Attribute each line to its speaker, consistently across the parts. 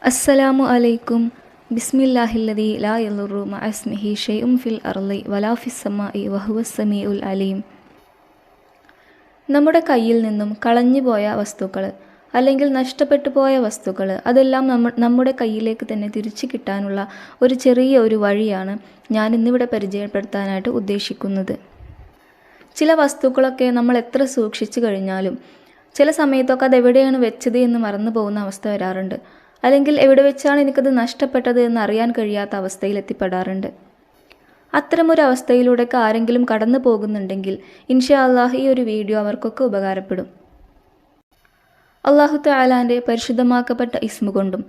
Speaker 1: അസ്സലാമു അലൈക്കും. ബിസ്മില്ലാഹില്ലദീ ലാ യളുറു മഅസ്മിഹി ഷൈഉൻ ഫിൽ അർളി വലാ ഫിസ്സമാഇ വഹുവസ് സമീഉൽ അലീം. നമ്മുടെ കയ്യിൽ നിന്നും കളഞ്ഞുപോയ വസ്തുക്കൾ അല്ലെങ്കിൽ നഷ്ടപ്പെട്ടു പോയ വസ്തുക്കൾ അതെല്ലാം നമ്മുടെ കയ്യിലേക്ക് തന്നെ തിരിച്ചു കിട്ടാനുള്ള ഒരു ചെറിയ വഴിയാണ് ഞാൻ ഇന്നിവിടെ പരിചയപ്പെടുത്താനായിട്ട് ഉദ്ദേശിക്കുന്നത്. ചില വസ്തുക്കളൊക്കെ നമ്മൾ എത്ര സൂക്ഷിച്ചു കഴിഞ്ഞാലും ചില സമയത്തൊക്കെ അതെവിടെയാണ് വെച്ചത് എന്ന് മറന്നു പോകുന്ന അവസ്ഥ വരാറുണ്ട്. അല്ലെങ്കിൽ എവിടെ വെച്ചാണ് എനിക്കത് നഷ്ടപ്പെട്ടത് എന്ന് അറിയാൻ കഴിയാത്ത അവസ്ഥയിൽ എത്തിപ്പെടാറുണ്ട്. അത്തരമൊരു അവസ്ഥയിലൂടെയൊക്കെ ആരെങ്കിലും കടന്നു പോകുന്നുണ്ടെങ്കിൽ ഇൻഷാ അല്ലാഹ് ഈ ഒരു വീഡിയോ അവർക്കൊക്കെ ഉപകാരപ്പെടും. അല്ലാഹു തആലാന്റെ പരിശുദ്ധമാക്കപ്പെട്ട ഇസ്മ കൊണ്ടും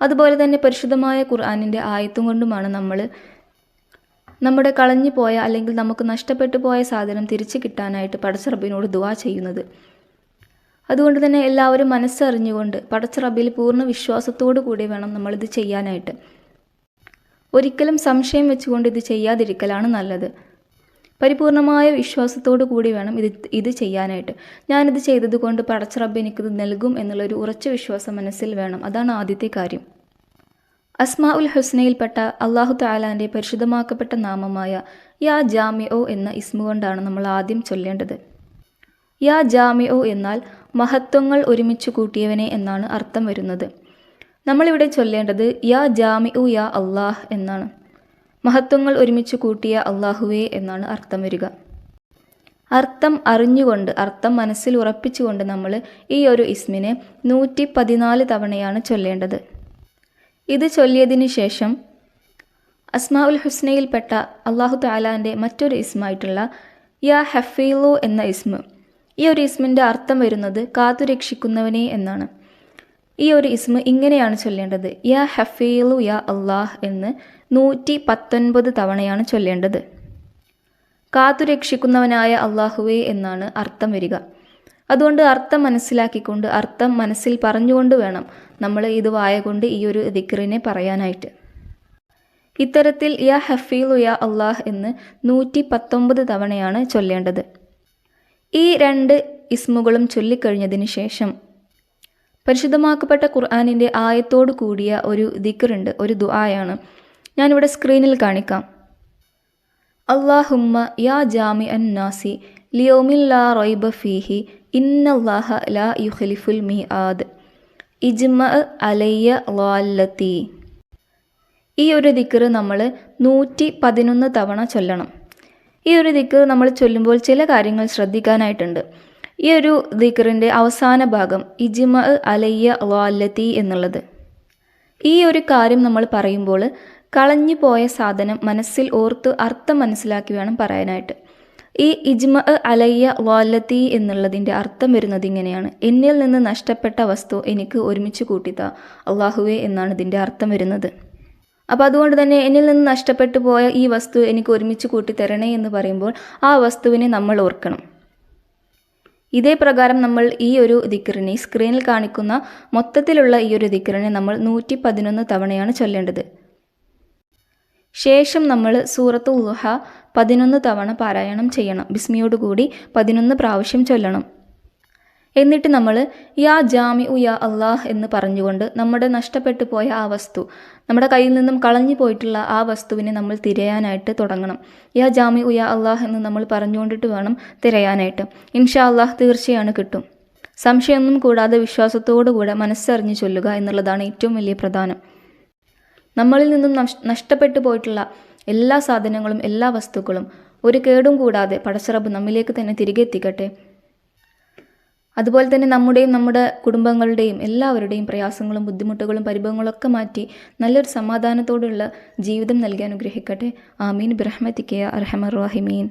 Speaker 1: അതുപോലെ തന്നെ പരിശുദ്ധമായ ഖുർആനിൻ്റെ ആയത്തും കൊണ്ടുമാണ് നമ്മൾ നമ്മുടെ കളഞ്ഞു പോയ അല്ലെങ്കിൽ നമുക്ക് നഷ്ടപ്പെട്ടു പോയ സാധനം തിരിച്ചു കിട്ടാനായിട്ട് പടച്ച റബ്ബിനോട് ദുആ ചെയ്യുന്നത്. അതുകൊണ്ട് തന്നെ എല്ലാവരും മനസ്സറിഞ്ഞുകൊണ്ട് പടച്ച റബ്ബിൽ പൂർണ്ണ വിശ്വാസത്തോടു കൂടി വേണം നമ്മളിത് ചെയ്യാനായിട്ട്. ഒരിക്കലും സംശയം വെച്ചുകൊണ്ട് ഇത് ചെയ്യാതിരിക്കലാണ് നല്ലത്. പരിപൂർണമായ വിശ്വാസത്തോടു കൂടി വേണം ഇത് ചെയ്യാനായിട്ട്. ഞാനിത് ചെയ്തതുകൊണ്ട് പടച്ച റബ്ബ് എനിക്കിത് നൽകും എന്നുള്ളൊരു ഉറച്ച വിശ്വാസം മനസ്സിൽ വേണം. അതാണ് ആദ്യത്തെ കാര്യം. അസ്മാഉൽ ഹുസ്നയിൽപ്പെട്ട അല്ലാഹു തആലാന്റെ പരിശുദ്ധമാക്കപ്പെട്ട നാമമായ യാ ജാമിഉ എന്ന ഇസ്മ കൊണ്ടാണ് നമ്മൾ ആദ്യം ചൊല്ലേണ്ടത്. യാ ജാമിഉ എന്നാൽ മഹത്വങ്ങൾ ഒരുമിച്ച് കൂട്ടിയവനെ എന്നാണ് അർത്ഥം വരുന്നത്. നമ്മളിവിടെ ചൊല്ലേണ്ടത് യാ ജാമിഉ യാ അല്ലാഹ് എന്നാണ്. മഹത്വങ്ങൾ ഒരുമിച്ച് കൂട്ടിയ അല്ലാഹുവേ എന്നാണ് അർത്ഥം വരിക. അർത്ഥം അറിഞ്ഞുകൊണ്ട്, അർത്ഥം മനസ്സിൽ ഉറപ്പിച്ചുകൊണ്ട് നമ്മൾ ഈ ഒരു ഇസ്മിനെ 114 തവണയാണ് ചൊല്ലേണ്ടത്. ഇത് ചൊല്ലിയതിന് ശേഷം അസ്മാഉൽ ഹുസ്നയിൽപ്പെട്ട അല്ലാഹു തആലാന്റെ മറ്റൊരു ഇസ്മായിട്ടുള്ള യാ ഹഫീളു എന്ന ഇസ്മ, ഈ ഒരു ഇസ്മിൻ്റെ അർത്ഥം വരുന്നത് കാത്തുരക്ഷിക്കുന്നവനെ എന്നാണ്. ഈ ഒരു ഇസ്മ ഇങ്ങനെയാണ് ചൊല്ലേണ്ടത്. യാ ഹഫീളു യാ അല്ലാഹ് എന്ന് 119 തവണയാണ് ചൊല്ലേണ്ടത്. കാത്തുരക്ഷിക്കുന്നവനായ അല്ലാഹുവേ എന്നാണ് അർത്ഥം വരിക. അതുകൊണ്ട് അർത്ഥം മനസ്സിലാക്കിക്കൊണ്ട്, അർത്ഥം മനസ്സിൽ പറഞ്ഞുകൊണ്ട് വേണം നമ്മൾ ഇത് വായ കൊണ്ട് ഈ ഒരു ദിക്റിനെ പറയാനായിട്ട്. ഇത്തരത്തിൽ യാ ഹഫീളു യാ അല്ലാഹ് എന്ന് 119 തവണയാണ് ചൊല്ലേണ്ടത്. ഈ 2 ഇസ്മുകളും ചൊല്ലിക്കഴിഞ്ഞതിന് ശേഷം പരിശുദ്ധമാക്കപ്പെട്ട ഖുർആനിൻ്റെ ആയത്തോട് കൂടിയ ഒരു ദിക്റുണ്ട്, ഒരു ദുആയാണ്. ഞാനിവിടെ സ്ക്രീനിൽ കാണിക്കാം. അല്ലാഹുമ്മ യാ ജാമിഅൻ നാസി ലിയൗമിൻ ലാ റൈബ ഫീഹി ഇന്നല്ലാഹ ലാ യുഖ്ലിഫുൽ മീആദ് ഇജ്മഅ അലയ്യ ളാല്ലതി. ഈ ഒരു ദിക്റ് നമ്മൾ 111 തവണ ചൊല്ലണം. ഈ ഒരു ദിക്ർ നമ്മൾ ചൊല്ലുമ്പോൾ ചില കാര്യങ്ങൾ ശ്രദ്ധിക്കാനായിട്ടുണ്ട്. ഈ ഒരു ദിക്റിൻ്റെ അവസാന ഭാഗം ഇജ്മഅ അലയ്യ ളാല്ലതി എന്നുള്ളത്. ഈ ഒരു കാര്യം നമ്മൾ പറയുമ്പോൾ കളഞ്ഞു പോയ സാധനം മനസ്സിൽ ഓർത്ത് അർത്ഥം മനസ്സിലാക്കി വേണം പറയാനായിട്ട്. ഈ ഇജ്മഅ അലയ്യ ളാല്ലതി എന്നുള്ളതിൻ്റെ അർത്ഥം വരുന്നത് ഇങ്ങനെയാണ്: എന്നിൽ നിന്ന് നഷ്ടപ്പെട്ട വസ്തു എനിക്ക് ഒരുമിച്ച് കൂട്ടിത്താ അല്ലാഹുവേ എന്നാണ് ഇതിൻ്റെ അർത്ഥം വരുന്നത്. അപ്പോൾ അതുകൊണ്ട് തന്നെ എന്നിൽ നിന്ന് നഷ്ടപ്പെട്ടു പോയ ഈ വസ്തു എനിക്ക് ഒരുമിച്ച് കൂട്ടിത്തരണേ എന്ന് പറയുമ്പോൾ ആ വസ്തുവിനെ നമ്മൾ ഓർക്കണം. ഇതേ പ്രകാരം നമ്മൾ ഈ ഒരു ദിക്റിനെ, സ്ക്രീനിൽ കാണിക്കുന്ന മൊത്തത്തിലുള്ള ഈ ഒരു ദിക്റിനെ നമ്മൾ 111 തവണയാണ് ചൊല്ലേണ്ടത്. ശേഷം നമ്മൾ സൂറത്തുൽ ളുഹ 11 തവണ പാരായണം ചെയ്യണം. ബിസ്മിയോടുകൂടി 11 പ്രാവശ്യം ചൊല്ലണം. എന്നിട്ട് നമ്മൾ യാ ജാമിഉ യാ അല്ലാഹ് എന്ന് പറഞ്ഞുകൊണ്ട് നമ്മുടെ നഷ്ടപ്പെട്ടു പോയ ആ വസ്തു, നമ്മുടെ കയ്യിൽ നിന്നും കളഞ്ഞു പോയിട്ടുള്ള ആ വസ്തുവിനെ നമ്മൾ തിരയാനായിട്ട് തുടങ്ങണം. യാ ജാമിഉ യാ അല്ലാഹ് എന്ന് നമ്മൾ പറഞ്ഞുകൊണ്ടിട്ട് വേണം തിരയാനായിട്ട്. ഇൻഷാ അല്ലാഹ് തീർച്ചയാണ് കിട്ടും. സംശയമൊന്നും കൂടാതെ വിശ്വാസത്തോടുകൂടെ മനസ്സറിഞ്ഞ് ചൊല്ലുക എന്നുള്ളതാണ് ഏറ്റവും വലിയ പ്രധാനം. നമ്മളിൽ നിന്നും നഷ്ടപ്പെട്ടു പോയിട്ടുള്ള എല്ലാ സാധനങ്ങളും, എല്ലാ വസ്തുക്കളും ഒരു കേടും കൂടാതെ പടച്ച റബ്ബ് നമ്മിലേക്ക് തന്നെ തിരികെ എത്തിക്കട്ടെ. അതുപോലെ തന്നെ നമ്മുടെയും നമ്മുടെ കുടുംബങ്ങളുടെയും എല്ലാവരുടെയും പ്രയാസങ്ങളും ബുദ്ധിമുട്ടുകളും പരിഭവങ്ങളൊക്കെ മാറ്റി നല്ലൊരു സമാധാനത്തോടുള്ള ജീവിതം നൽകി അനുഗ്രഹിക്കട്ടെ. ആമീൻ ബിറഹ്മതിക യാ അർഹമർ റഹീമീൻ.